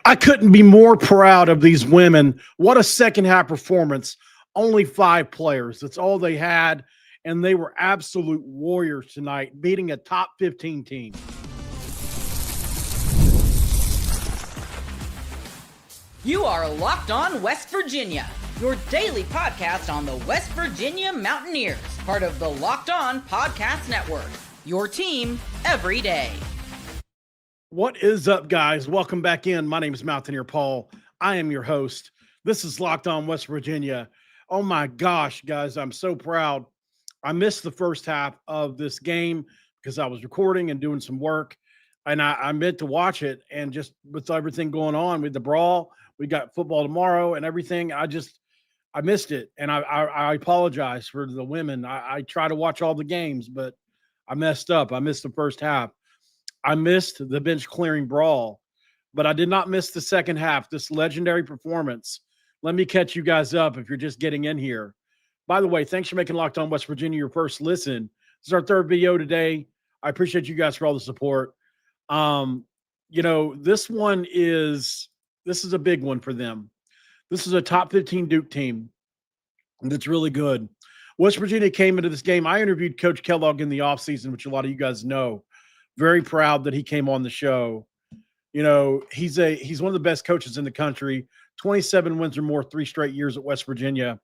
I couldn't be more proud of these women. What a second half performance. Only 5 players. That's all they had. And they were absolute warriors tonight, beating a top 15 team. You are Locked On West Virginia, your daily podcast on the West Virginia Mountaineers, part of the Locked On Podcast Network, your team every day. What is up, guys? Welcome back in. My name is Mountaineer Paul. I am your host. This is Locked On West Virginia. Oh my gosh, guys, I'm so proud. I missed the first half of this game because I was recording and doing some work, and I meant to watch it. And just with everything going on with the brawl, we got football tomorrow and everything. I missed it, and I apologize for the women. I try to watch all the games, but I messed up. I missed the first half. I missed the bench clearing brawl, but I did not miss the second half. This legendary performance. Let me catch you guys up if you're just getting in here. By the way, thanks for making Locked On West Virginia your first listen. This is our third video today. I appreciate you guys for all the support. This is a big one for them. This is a top 15 Duke team that's really good. West Virginia came into this game. I interviewed Coach Kellogg in the offseason, which a lot of you guys know. Very proud that he came on the show. You know, he's one of the best coaches in the country. 27 wins or more, 3 straight years at West Virginia.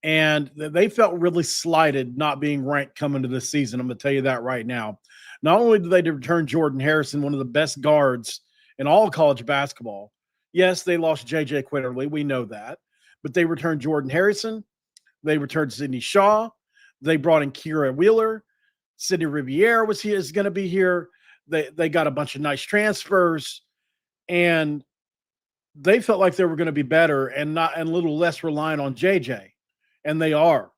And they felt really slighted not being ranked coming to this season. I'm going to tell you that right now. Not only did they return Jordan Harrison, one of the best guards in all college basketball. Yes, they lost J.J. Quitterly. We know that. But they returned Jordan Harrison. They returned Sydney Shaw. They brought in Kira Wheeler. Sydney Riviere is going to be here. They got a bunch of nice transfers. And they felt like they were going to be better and a little less reliant on J.J. And they are.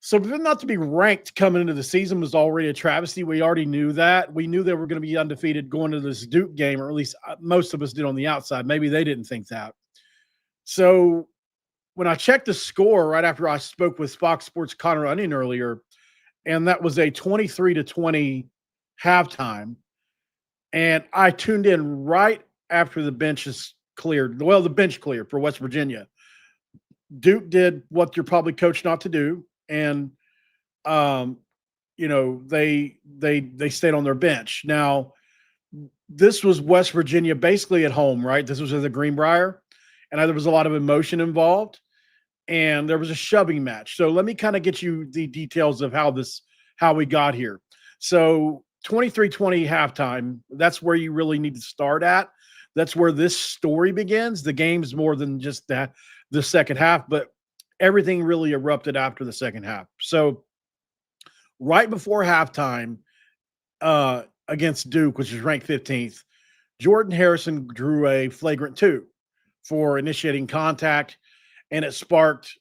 So for them not to be ranked coming into the season was already a travesty. We already knew that. We knew they were going to be undefeated going to this Duke game, or at least most of us did on the outside. Maybe they didn't think that. So when I checked the score right after I spoke with Fox Sports' Connor Onion earlier, and that was a 23-20 halftime, and I tuned in right after the bench is cleared. Well, the bench cleared for West Virginia. Duke did what you're probably coached not to do, and they stayed on their bench. Now, this was West Virginia basically at home, right? This was at the Greenbrier, and there was a lot of emotion involved, and there was a shoving match. So let me kind of get you the details of how we got here. So 23-20 halftime, that's where you really need to start at. That's where this story begins. The game's more than just that. The second half, but everything really erupted after the second half. So right before halftime against Duke, which is ranked 15th, Jordan Harrison drew a flagrant 2 for initiating contact, and it sparked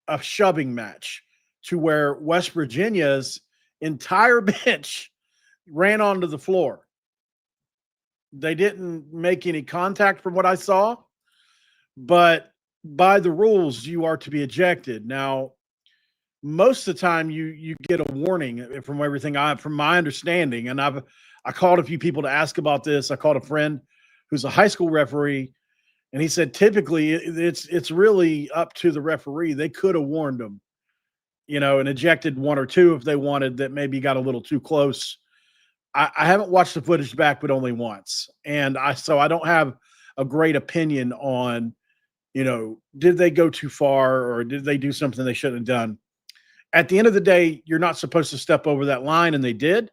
a shoving match to where West Virginia's entire bench ran onto the floor. They didn't make any contact from what I saw, but by the rules, you are to be ejected. Now, most of the time you get a warning from from my understanding. And I called a few people to ask about this. I called a friend who's a high school referee, and he said typically it's really up to the referee. They could have warned them, and ejected 1 or 2 if they wanted that maybe got a little too close. I haven't watched the footage back, but only once. And so I don't have a great opinion on, did they go too far or did they do something they shouldn't have done? At the end of the day, you're not supposed to step over that line, and they did.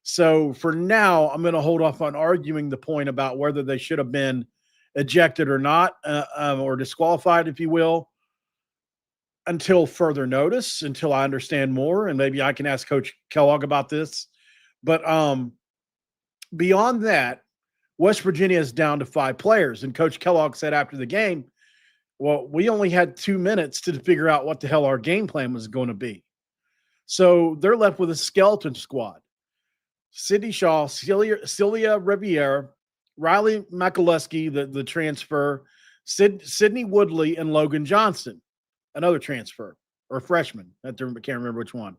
So for now, I'm going to hold off on arguing the point about whether they should have been ejected or not, or disqualified, if you will, until further notice, until I understand more. And maybe I can ask Coach Kellogg about this. But beyond that, West Virginia is down to 5 players. And Coach Kellogg said after the game, well, we only had 2 minutes to figure out what the hell our game plan was going to be. So they're left with a skeleton squad. Sydney Shaw, Celia Riviere, Riley Mikuleski, the transfer, Sydney Woodley, and Logan Johnson, another transfer or freshman. I can't remember which one.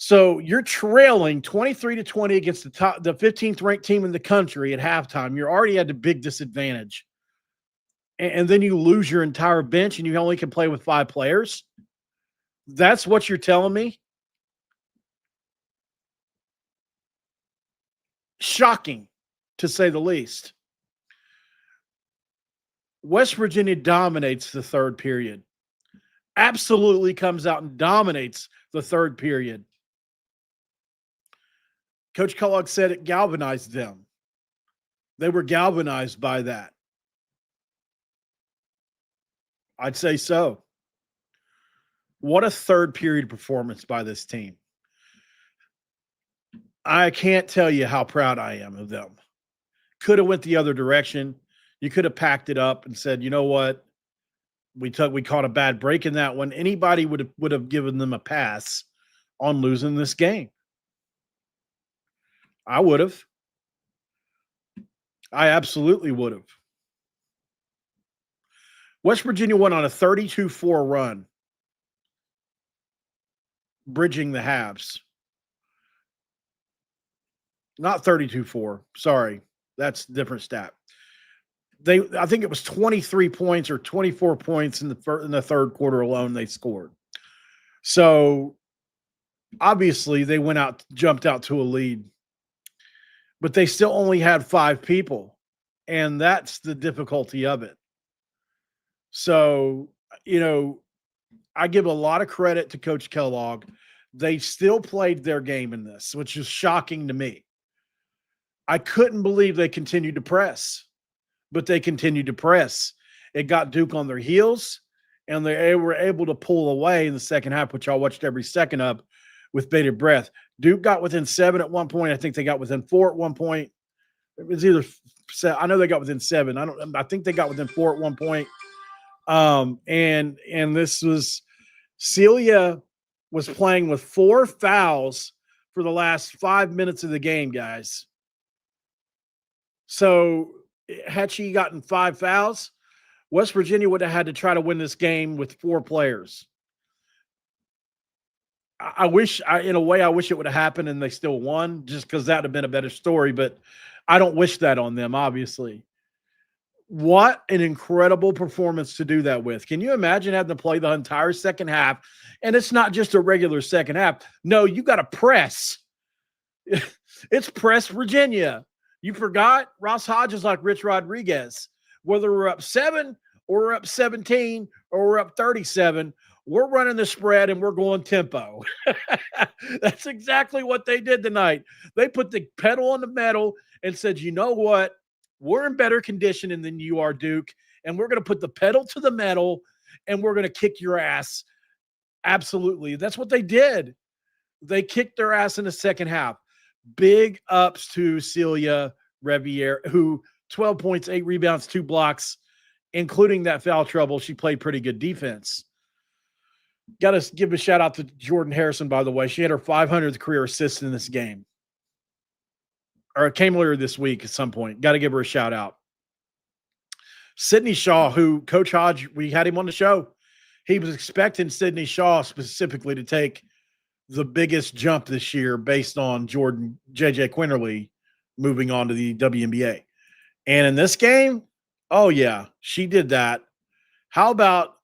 So you're trailing 23-20 against the 15th ranked team in the country at halftime. You're already at a big disadvantage. And then you lose your entire bench and you only can play with 5 players. That's what you're telling me? Shocking, to say the least. West Virginia dominates the third period. Absolutely comes out and dominates the third period. Coach Kellogg said it galvanized them. They were galvanized by that. I'd say so. What a third period performance by this team. I can't tell you how proud I am of them. Could have went the other direction. You could have packed it up and said, you know what? We caught a bad break in that one. Anybody would have given them a pass on losing this game. I would have. I absolutely would have. West Virginia went on a 32-4 run, bridging the halves. Not 32-4. Sorry. That's a different stat. I think it was 23 points or 24 points in the third quarter alone they scored. So obviously they jumped out to a lead. But they still only had 5 people. And that's the difficulty of it. So, I give a lot of credit to Coach Kellogg. They still played their game in this, which is shocking to me. I couldn't believe they continued to press, but they continued to press. It got Duke on their heels, and they were able to pull away in the second half, which I watched every second of with bated breath. Duke got within 7 at one point. I think they got within 4 at one point. It was either – I know they got within 7. I think they got within 4 at one point. And this was – Celia was playing with 4 fouls for the last 5 minutes of the game, guys. So had she gotten 5 fouls, West Virginia would have had to try to win this game with 4 players. I wish it would have happened and they still won, just because that would have been a better story. But I don't wish that on them, obviously. What an incredible performance to do that with. Can you imagine having to play the entire second half? And it's not just a regular second half. No, you got to press. It's press Virginia. You forgot? Ross Hodge is like Rich Rodriguez. Whether we're up 7 or we're up 17 or we're up 37, we're running the spread and we're going tempo. That's exactly what they did tonight. They put the pedal on the metal and said, you know what? We're in better conditioning than you are, Duke, and we're going to put the pedal to the metal and we're going to kick your ass. Absolutely. That's what they did. They kicked their ass in the second half. Big ups to Celia Reviere, who 12 points, 8 rebounds, 2 blocks, including that foul trouble. She played pretty good defense. Got to give a shout out to Jordan Harrison, by the way. She had her 500th career assist in this game. Or it came later this week at some point. Got to give her a shout out. Sydney Shaw, who Coach Hodge, we had him on the show. He was expecting Sydney Shaw specifically to take the biggest jump this year based on JJ Quinterly moving on to the WNBA. And in this game, oh yeah, she did that. How about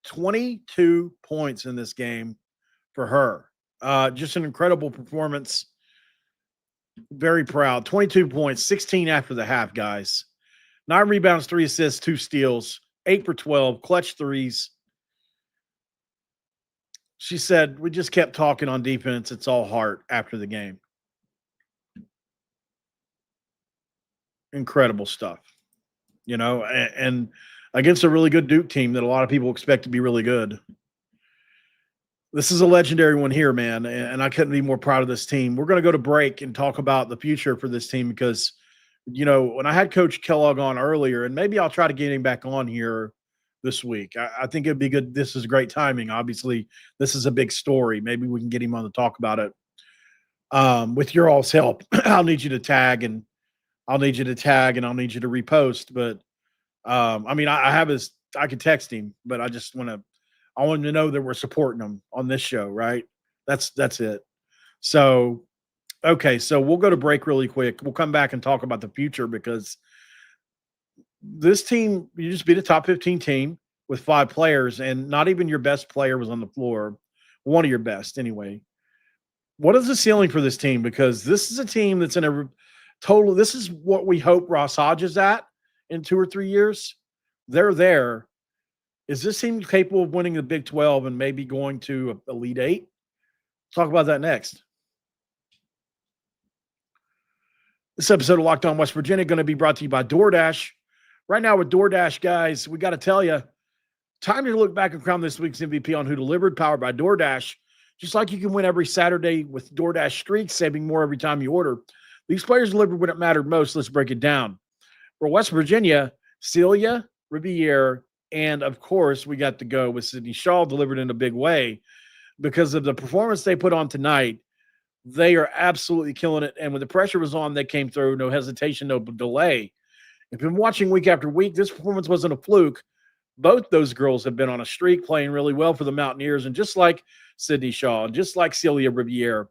22 points in this game for her? Just an incredible performance. Very proud. 22 points, 16 after the half, guys. 9 rebounds, 3 assists, 2 steals, 8 for 12, clutch threes. She said, we just kept talking on defense. It's all heart after the game. Incredible stuff. And against a really good Duke team that a lot of people expect to be really good. This is a legendary one here, man, and I couldn't be more proud of this team. We're going to go to break and talk about the future for this team because, when I had Coach Kellogg on earlier, and maybe I'll try to get him back on here this week. I think it'd be good. This is great timing. Obviously, this is a big story. Maybe we can get him on to talk about it. With your all's help, I'll need you to tag and I'll need you to repost. But I could text him, but I want him to know that we're supporting him on this show, right? That's it. So, okay, so we'll go to break really quick. We'll come back and talk about the future because this team, you just beat a top 15 team with 5 players, and not even your best player was on the floor. One of your best, anyway. What is the ceiling for this team? Because this is a team that's in a total. This is what we hope Ross Hodge is at in 2 or 3 years. They're there. Is this team capable of winning the Big 12 and maybe going to Elite Eight? Talk about that next. This episode of Locked On West Virginia going to be brought to you by DoorDash. Right now with DoorDash, guys, we got to tell you, time to look back and crown this week's MVP on Who Delivered, powered by DoorDash. Just like you can win every Saturday with DoorDash Streaks, saving more every time you order. These players delivered when it mattered most. Let's break it down. For West Virginia, Celia, Riviere, and of course, we got to go with Sydney Shaw, delivered in a big way because of the performance they put on tonight. They are absolutely killing it. And when the pressure was on, they came through. No hesitation, no delay. If you've been watching week after week, this performance wasn't a fluke. Both those girls have been on a streak, playing really well for the Mountaineers. And just like Sydney Shaw, just like Celia Riviere,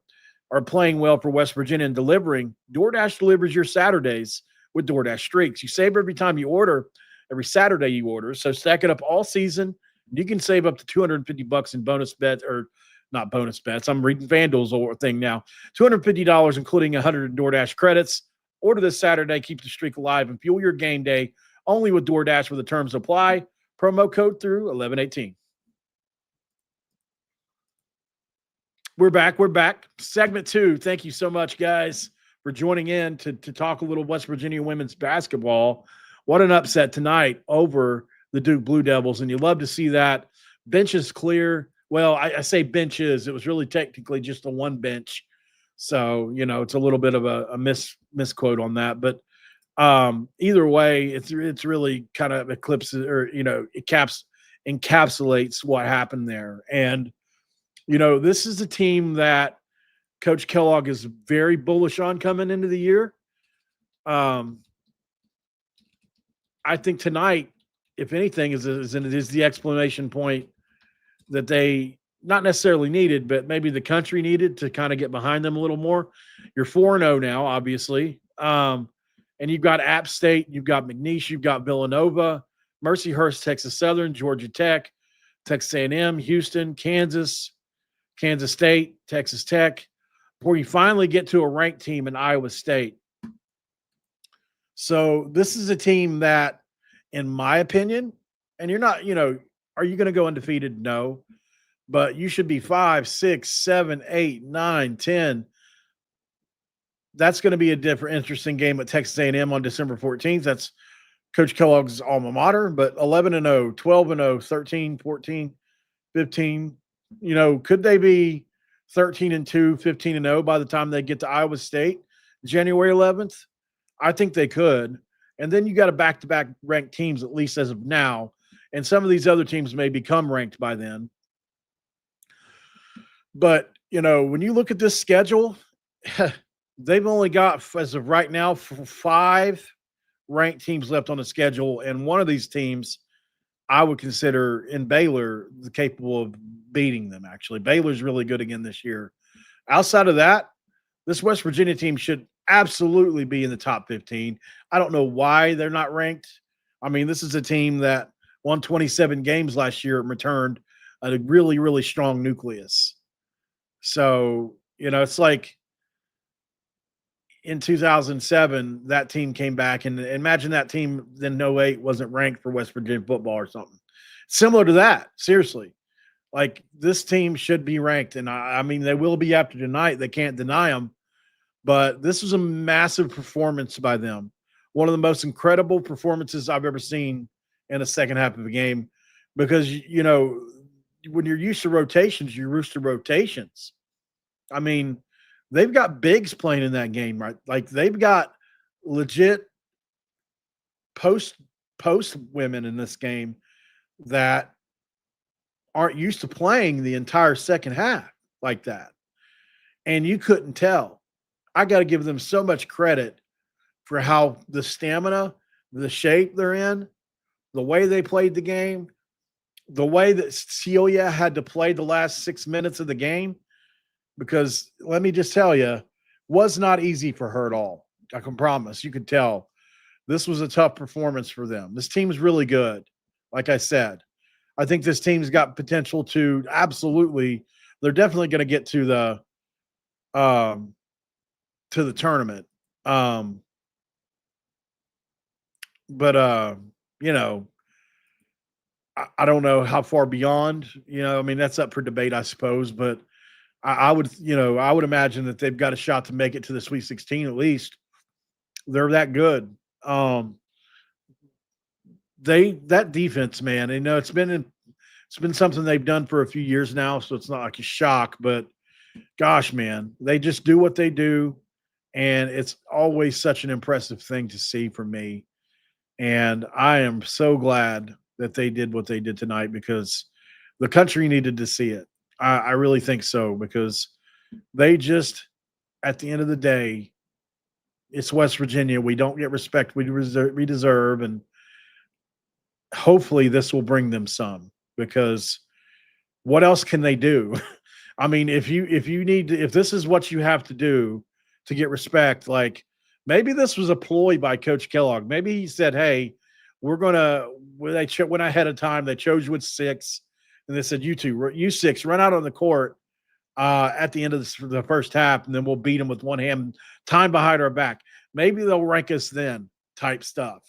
are playing well for West Virginia and delivering. DoorDash delivers your Saturdays with DoorDash Streaks. You save every time you order, every Saturday you order. So stack it up all season. You can save up to $250 in bonus bets, or not bonus bets. I'm reading FanDuel's thing now. $250, including 100 DoorDash credits. Order this Saturday. Keep the streak alive and fuel your game day only with DoorDash where the terms apply. Promo code through 11/18. We're back. Segment 2. Thank you so much, guys, for joining in to talk a little West Virginia women's basketball. What an upset tonight over the Duke Blue Devils, and you love to see that. Benches clear. Well, I say benches. It was really technically just the one bench. So, it's a little bit of a misquote on that. But either way, it's really kind of eclipses, or, encapsulates what happened there. And, this is a team that Coach Kellogg is very bullish on coming into the year. I think tonight, if anything, is the exclamation point that they not necessarily needed, but maybe the country needed to kind of get behind them a little more. You're 4-0 now, obviously. And you've got App State, you've got McNeese, you've got Villanova, Mercyhurst, Texas Southern, Georgia Tech, Texas A&M, Houston, Kansas State, Texas Tech, before you finally get to a ranked team in Iowa State. So this is a team that, in my opinion, and you're not, are you going to go undefeated? No. But you should be 5, 6, 7, 8, 9, 10. That's going to be a interesting game at Texas A&M on December 14th. That's Coach Kellogg's alma mater. But 11-0, 12-0, 13, 14, 15. Could they be 13-2, 15-0 by the time they get to Iowa State January 11th? I think they could. And then you got a back-to-back ranked teams, at least as of now. And some of these other teams may become ranked by then. But, when you look at this schedule, they've only got, as of right now, 5 ranked teams left on the schedule. And one of these teams I would consider in Baylor capable of beating them, actually. Baylor's really good again this year. Outside of that, this West Virginia team should absolutely be in the top 15. I don't know why they're not ranked. I mean, this is a team that won 27 games last year and returned a really, really strong nucleus. So, it's like in 2007, that team came back, and imagine that team in 08 wasn't ranked for West Virginia football or something. Similar to that, seriously. Like, this team should be ranked, and I mean, they will be after tonight. They can't deny them. But this was a massive performance by them. One of the most incredible performances I've ever seen in a second half of a game, because, when you're used to rotations, you're used to rotations. I mean, they've got bigs playing in that game, right? Like, they've got legit post women in this game that aren't used to playing the entire second half like that. And you couldn't tell. I got to give them so much credit for how the stamina, the shape they're in, the way they played the game, the way that Celia had to play the last 6 minutes of the game. because let me just tell you, was not easy for her at all. I can promise. You could tell this was a tough performance for them. This team's really good. Like I said, I think this team's got potential to absolutely. They're definitely going to get um, to the tournament. Um, but you know, I don't know how far beyond. I mean, that's up for debate, I suppose. But I would, I would imagine that they've got a shot to make it to the Sweet 16 at least. They're that good. That defense, man. It's been something they've done for a few years now, so it's not like a shock. But gosh, man, they just do what they do, and it's always such an impressive thing to see for me. And I am so glad that they did what they did tonight because the country needed to see it. I really think so because they just, at the end of the day, it's West Virginia. We don't get respect we deserve, and hopefully this will bring them some because what else can they do? I mean, if this is what you have to do to get respect, like maybe this was a ploy by Coach Kellogg. Maybe he said, "Hey, we're gonna." When they went ahead of time, they chose you with 6, and they said, you 6, run out on the court at the end of the first half, and then we'll beat them with one hand, time behind our back. Maybe they'll rank us then, type stuff.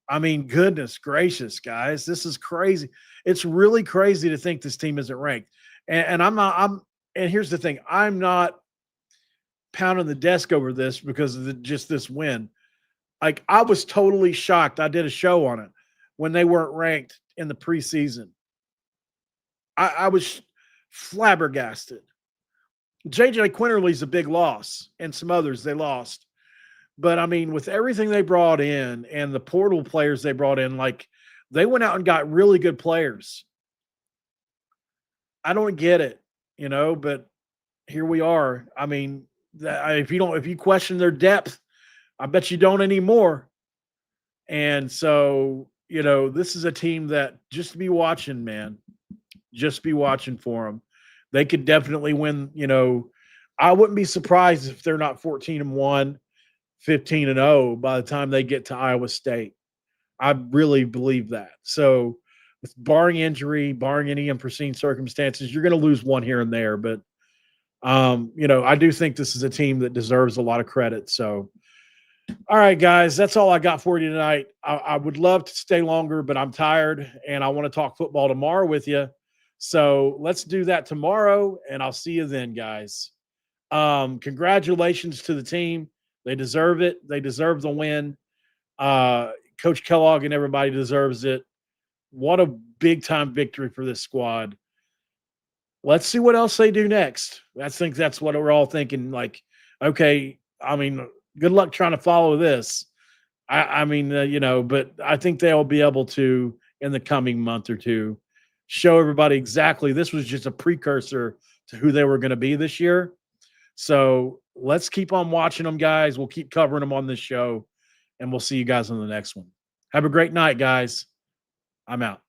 I mean, goodness gracious, guys, this is crazy. It's really crazy to think this team isn't ranked. And I'm not. And here's the thing: I'm not pounding the desk over this because of just this win. Like I was totally shocked. I did a show on it when they weren't ranked in the preseason. I was flabbergasted. JJ Quinterly's a big loss, and some others they lost. But I mean, with everything they brought in and the portal players they brought in, like they went out and got really good players. I don't get it, but here we are. I mean, if you question their depth, I bet you don't anymore. And so, this is a team that just be watching, man. Just be watching for them. They could definitely win. I wouldn't be surprised if they're not 14-1, 15-0 by the time they get to Iowa State. I really believe that. So, with barring injury, barring any unforeseen circumstances, you're going to lose one here and there. But, I do think this is a team that deserves a lot of credit. So, all right, guys, that's all I got for you tonight. I would love to stay longer, but I'm tired and I want to talk football tomorrow with you. So let's do that tomorrow, and I'll see you then, guys. Congratulations to the team. They deserve it. They deserve the win. Coach Kellogg and everybody deserves it. What a big-time victory for this squad. Let's see what else they do next. I think that's what we're all thinking. Like, okay, I mean, good luck trying to follow this. But I think they'll be able to, in the coming month or two, show everybody exactly this was just a precursor to who they were going to be this year. So let's keep on watching them, guys. We'll keep covering them on this show, and we'll see you guys on the next one. Have a great night, guys. I'm out.